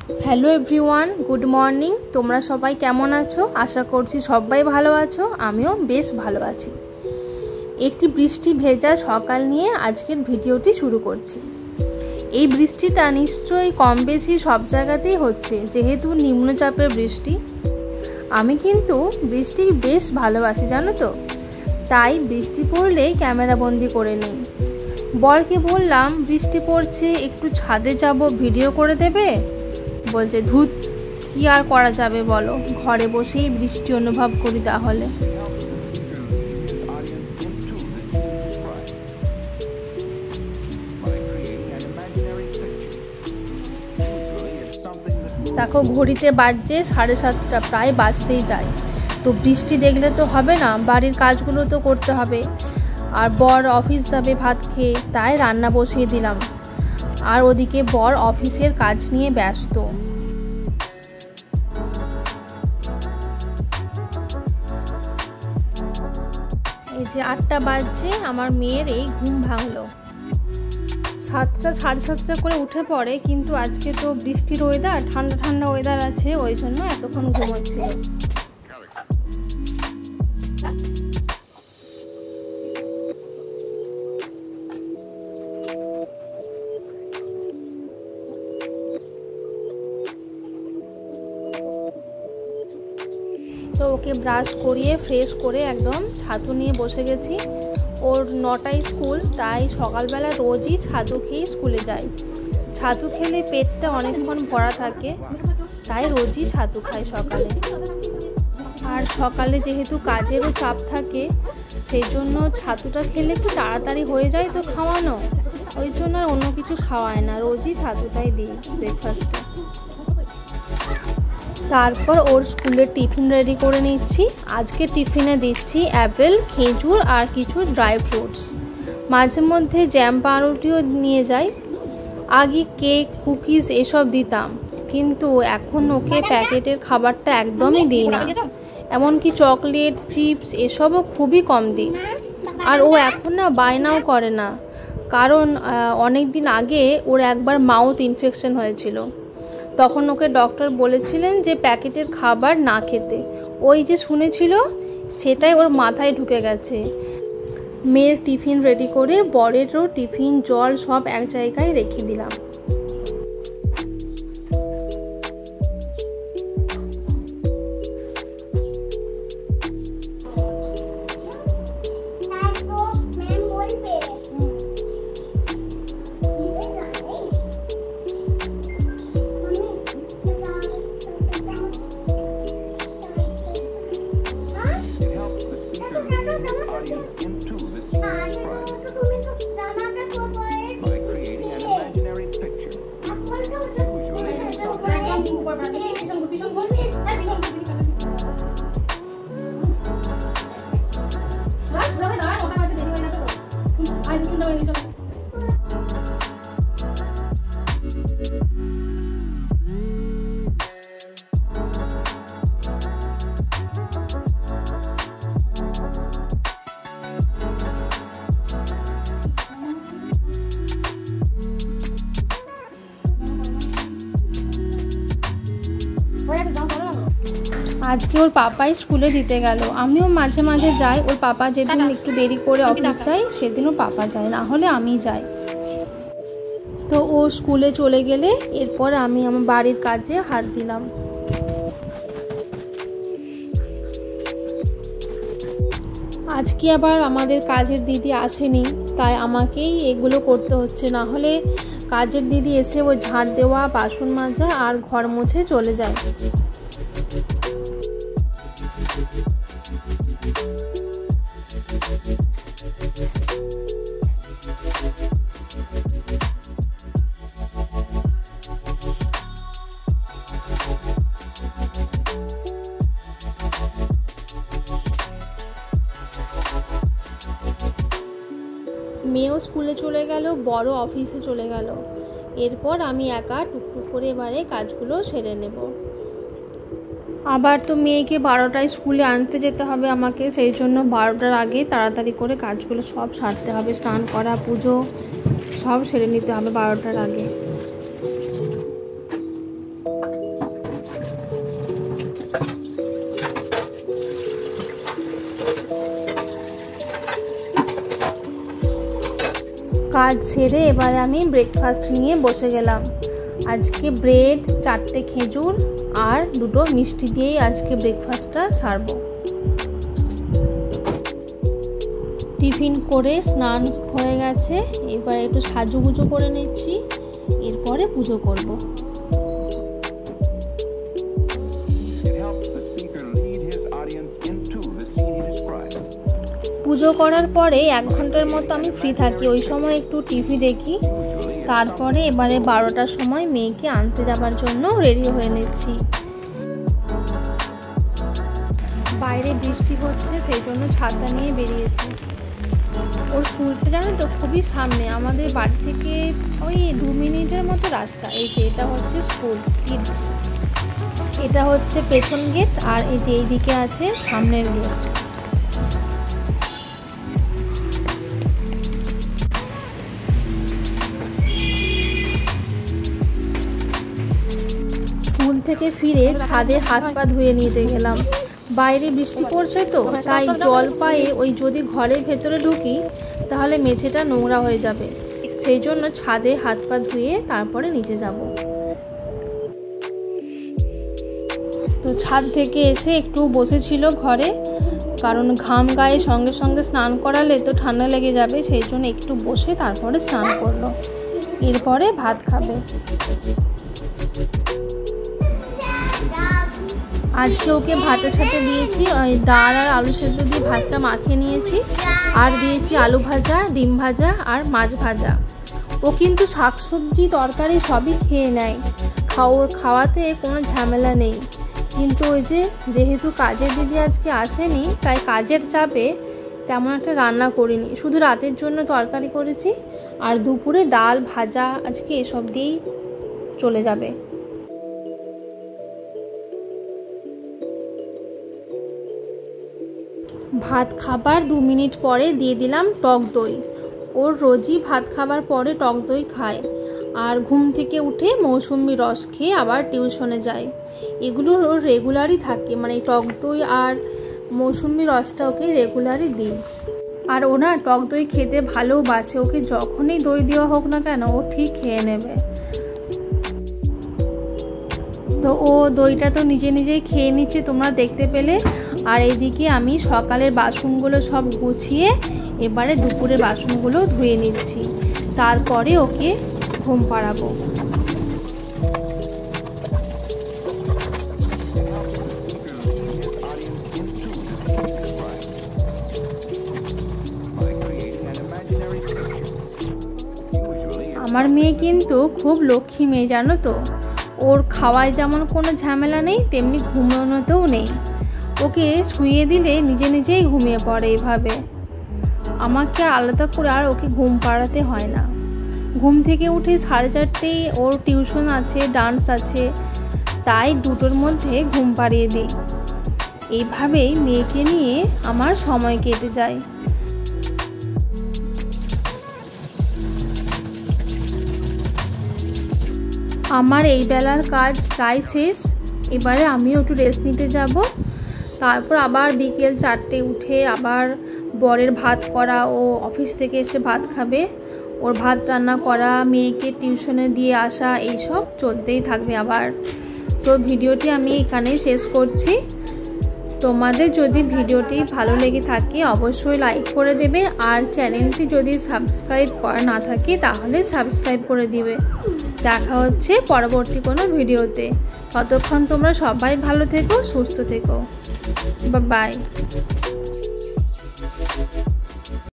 Hello everyone, good morning. তোমরা সবাই কেমন আছো? আশা করছি সবাই ভালো আছো। আমিও বেশ ভালো আছি। একটি বৃষ্টি ভেজা সকাল নিয়ে আজকের ভিডিওটি শুরু করছি। এই বৃষ্টিটা নিশ্চয়ই কম বেশি সব জায়গাতেই হচ্ছে, যেহেতু নিম্নচাপের বৃষ্টি। আমি কিন্তু বৃষ্টি বেশ ভালোবাসি, জানো তো। তাই বৃষ্টি পড়লেই ক্যামেরা বন্দি করে নিই। বরকে বললাম বৃষ্টি পড়ছে, একটু ছাদে যাব, ভিডিও করে দেবে। বলছে ধুত, কি আর করা যাবে বলো, ঘরে বসেই বৃষ্টি অনুভব করি তাহলে। দেখো ঘড়িতে বাজছে 7:30, প্রায় বাজতেই যায়। তো বৃষ্টি দেখলে তো হবে না, বাড়ির কাজগুলো তো করতে হবে। আর বর অফিস যাবে ভাত খেয়ে, তাই রান্না বসিয়ে দিলাম। আর ওদিকে বর অফিসের কাজ নিয়ে ব্যস্ত। এই যে 8টা বাজছে, আমার মেয়ের এই ঘুম ভাঙলো। 7টা 7:30 করে উঠে পড়ে, কিন্তু আজকে তো বৃষ্টির ওয়েদার, ঠান্ডা ঠান্ডা ওয়েদার আছে, ওই জন্য এতক্ষণ ঘুমোচ্ছিল। তো ওকে ব্রাশ করিয়ে ফ্রেশ করে একদম ছাতু নিয়ে বসে গেছি। ওর 9টায় স্কুল, তাই সকালবেলা রোজই ছাতু খেয়ে স্কুলে যাই। ছাতু খেলে পেটটা অনেকক্ষণ ভরা থাকে, তাই রোজই ছাতু খাই সকালে। আর সকালে যেহেতু কাজেরও চাপ থাকে, সেই জন্য ছাতুটা খেলে একটু তাড়াতাড়ি হয়ে যায় তো খাওয়ানো, ওই জন্য আর অন্য কিছু খাওয়ায় না, রোজই ছাতুটাই দিই ব্রেকফাস্টে। তারপর ওর স্কুলের টিফিন রেডি করে নিচ্ছি। আজকে টিফিনে দিচ্ছি অ্যাপেল, খেজুর আর কিছু ড্রাই ফ্রুটস। মাঝে মধ্যে জ্যাম পাউরুটিও নিয়ে যাই। আগে কেক, কুকিজ এসব দিতাম, কিন্তু এখন ওকে প্যাকেটের খাবারটা একদমই দিই না। এমনকি চকলেট, চিপস এসবও খুবই কম দিই। আর ও এখন না বায়নাও করে না, কারণ অনেক দিন আগে ওর একবার মাউথ ইনফেকশন হয়েছিল। তখন ওকে ডক্টর বলেছিলেন যে প্যাকেটের খাবার না খেতে। ওই যে শুনেছিল, সেটাই ওর মাথায় ঢুকে গেছে। মেয়ের টিফিন রেডি করে বরেরও টিফিন, জল সব এক জায়গায় রেখে দিলাম। আজকে ওর পাপাই স্কুলে দিতে গেল। আমিও মাঝে মাঝে যাই। ওর পাপা যেদিন একটু দেরি করে অফিস যায়, সেদিন ওর পাপা যায়, না হলে আমি যাই। তো ও স্কুলে চলে গেলে এরপর আমি আমার বাড়ির কাজে হাত দিলাম। আজকে আবার আমাদের কাজের দিদি আসেনি, তাই আমাকেই এগুলো করতে হচ্ছে। না হলে কাজের দিদি এসে ও ঝাড় দেওয়া, বাসন মাজা আর ঘর মুছে চলে যায়। মেয়েও স্কুলে চলে গেল, বড় অফিসে চলে গেল। এরপর আমি একা টুকটুক করে এবারে কাজগুলো সেরে নেব। আবার তো মেয়েকে 12টায় স্কুলে আনতে যেতে হবে আমাকে, সেই জন্য 12টার আগে তাড়াতাড়ি করে কাজগুলো সব সারতে হবে। স্নান করা, পুজো সব সেরে নিতে হবে 12টার আগে। কাজ সেরে এবারে আমি ব্রেকফাস্ট নিয়ে বসে গেলাম। আজকে ব্রেড, 4টে খেজুর আর 2টো মিষ্টি দিয়েই আজকে ব্রেকফাস্টটা সারবো। টিফিন করে স্নান হয়ে গেছে, এবার একটু সাজুগুজু করে নিচ্ছি, এরপরে পুজো করব। পুজো করার পরে 1 ঘন্টার মতো আমি ফ্রি থাকি, ওই সময় একটু টিভি দেখি। তারপরে এবারে 12টার সময় মেয়েকে আনতে যাবার জন্য রেডি হয়ে নিচ্ছি। বাইরে বৃষ্টি হচ্ছে, সেই জন্য ছাতা নিয়ে বেরিয়েছি। ওর স্কুলটা জানো তো খুবই সামনে, আমাদের বাড়ি থেকে ওই 2 মিনিটের মতো রাস্তা। এই যে এটা হচ্ছে স্কুল কিডস, এটা হচ্ছে পেছন গেট, আর এই যে এইদিকে আছে সামনের গেট। স্কুল থেকে ফিরে ছাদে হাত পা ধুয়ে নিতে গেলাম। বাইরে বৃষ্টি পড়ছে তো, তাই জল পায়ে ওই যদি ঘরের ভেতরে ঢুকি তাহলে মেঝেটা নোংরা হয়ে যাবে, সেই জন্য ছাদে হাত পা ধুয়ে তারপরে নিচে যাব। তো ছাদ থেকে এসে একটু বসেছিল ঘরে, কারণ ঘাম গায়ে সঙ্গে সঙ্গে স্নান করালে তো ঠান্ডা লেগে যাবে, সেই জন্য একটু বসে তারপরে স্নান করলো। এরপরে ভাত খাবে। আজকে ওকে ভাতের সাথে দিয়েছি ওই ডাল আর আলু সেদ্ধ দিয়ে ভাতটা মাখিয়ে নিয়েছি, আর দিয়েছি আলু ভাজা, ডিম ভাজা আর মাছ ভাজা। ও কিন্তু শাকসবজি তরকারি সবই খেয়ে নেয়, খাওয়াতে কোনো ঝামেলা নেই। কিন্তু ওই যেহেতু কাজের দিদি আজকে আসেনি, তাই কাজের চাপে তেমন একটা রান্না করিনি, শুধু রাতের জন্য তরকারি করেছি, আর দুপুরে ডাল ভাজা আজকে এসব দিয়েই চলে যাবে। ভাত খাবার 2 মিনিট পরে দিয়ে দিলাম টক দই। ওর রোজই ভাত খাবার পরে টক দই খায়, আর ঘুম থেকে উঠে মৌসুমি রস খেয়ে আবার টিউশনে যায়। এগুলো ওর রেগুলারই থাকে, মানে টক দই আর মৌসুমি রসটা ওকে রেগুলারই দিই। আর ও না টক দই খেতে ভালোবাসে, ওকে যখনই দই দেওয়া হোক না কেন ও ঠিক খেয়ে নেবে। তো ও দইটা তো নিজে নিজেই খেয়ে নিচ্ছে, তোমরা দেখতে পেলে। আর এইদিকে আমি সকালের বাসনগুলো সব গুছিয়ে এবারে দুপুরের বাসনগুলো ধুয়ে নিচ্ছি, তারপরে ওকে ঘুম পাড়াবো। আমার মেয়ে কিন্তু খুব লক্ষ্মী মেয়ে, জানো তো। ওর খাওয়ায় যেমন কোনো ঝামেলা নেই, তেমনি ঘুমানোতেও নেই। ওকে শুইয়ে দিলে নিজে নিজেই ঘুমিয়ে পড়ে এভাবে, আমাকে আলাদা করে আর ওকে ঘুম পাড়াতে হয় না। ঘুম থেকে উঠে 4:30 ওর টিউশন আছে, ডান্স আছে, তাই 2টোর মধ্যে ঘুম পাড়িয়ে দিই। এইভাবেই মেয়েকে নিয়ে আমার সময় কেটে যায়। আমার এই বেলার কাজ প্রায় শেষ, এবারে আমিও একটু রেস্ট নিতে যাব। তারপর আবার বিকেল 4টে উঠে আবার বরের ভাত করা, ও অফিস থেকে এসে ভাত খাবে, ওর ভাত রান্না করা, মেয়েকে টিউশনে দিয়ে আসা, এইসব চলতেই থাকবে আবার। তো ভিডিওটি আমি এখানেই শেষ করছি। তোমাদের যদি ভিডিওটি ভালো লেগে থাকে অবশ্যই লাইক করে দেবে, আর চ্যানেলটি যদি সাবস্ক্রাইব করা না থাকে তাহলে সাবস্ক্রাইব করে দিবে। দেখা হচ্ছে পরবর্তী কোনো ভিডিওতে। ততক্ষণ তোমরা সবাই ভালো থেকো, সুস্থ থেকো। বাই।